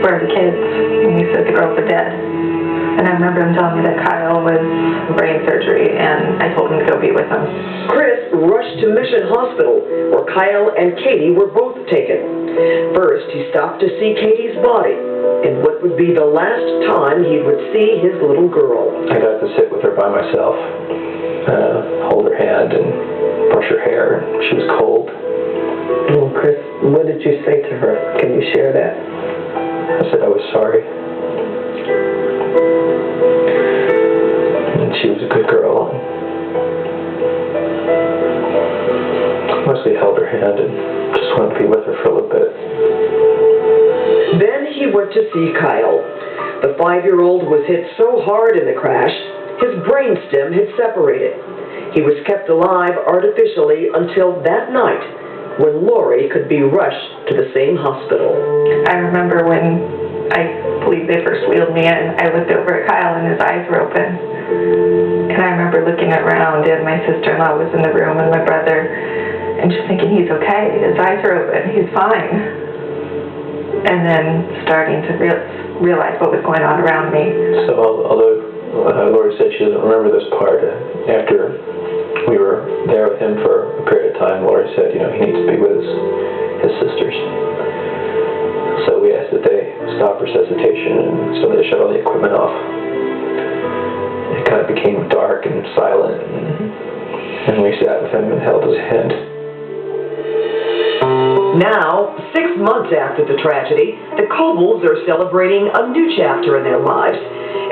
where are the kids? And he said the girls are dead. And I remember him telling me that Kyle was brain surgery, and I told him to go be with him. Chris rushed to Mission Hospital, where Kyle and Katie were both taken. First, he stopped to see Katie's body, and what would be the last time he would see his little girl. I got to sit with her by myself, hold her hand and brush her hair. She was cold. Oh, Chris, what did you say to her? Can you share that? I said I was sorry. And she was a good girl. Mostly held her hand and just wanted to be with her for a little bit. Then he went to see Kyle. The 5-year-old was hit so hard in the crash, his brainstem had separated. He was kept alive artificially until that night, when Lori could be rushed to the same hospital. I remember when I believe they first wheeled me in, I looked over at Kyle and his eyes were open. And I remember looking around and my sister-in-law was in the room and my brother, and just thinking, he's okay, his eyes are open, he's fine. And then starting to realize what was going on around me. So although Lori said she doesn't remember this part, after we were there with him for a period of time, Lori said, he needs to be with his sisters. So we asked that they stop resuscitation, and so they shut all the equipment off. It kind of became dark and silent, and we sat with him and held his hand. Now, 6 months after the tragedy, the Cobles are celebrating a new chapter in their lives.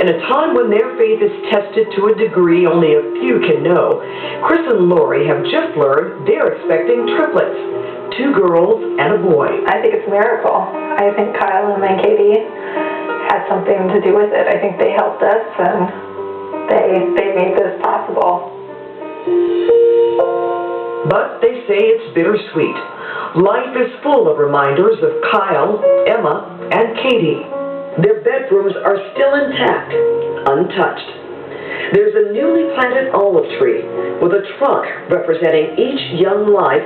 In a time when their faith is tested to a degree only a few can know, Chris and Lori have just learned they're expecting triplets, 2 girls and a boy. I think it's a miracle. I think Kyle and Katie had something to do with it. I think they helped us and they made this possible. But they say it's bittersweet. Life is full of reminders of Kyle, Emma, and Katie. Their bedrooms are still intact, untouched. There's a newly planted olive tree with a trunk representing each young life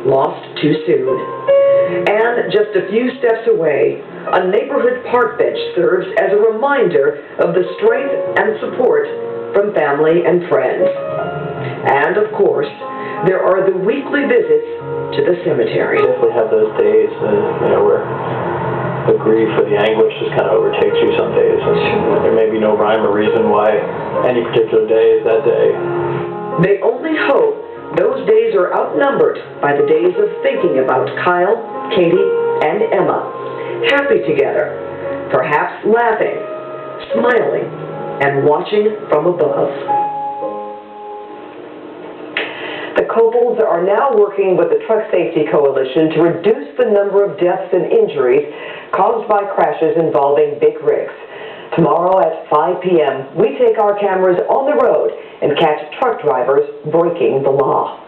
lost too soon. And just a few steps away, a neighborhood park bench serves as a reminder of the strength and support from family and friends. And of course, there are the weekly visits to the cemetery. You definitely have those days, where the grief or the anguish just kind of overtakes you some days. And there may be no rhyme or reason why any particular day is that day. They only hope those days are outnumbered by the days of thinking about Kyle, Katie, and Emma, happy together, perhaps laughing, smiling, and watching from above. The Cobles are now working with the Truck Safety Coalition to reduce the number of deaths and injuries caused by crashes involving big rigs. Tomorrow at 5 p.m., we take our cameras on the road and catch truck drivers breaking the law.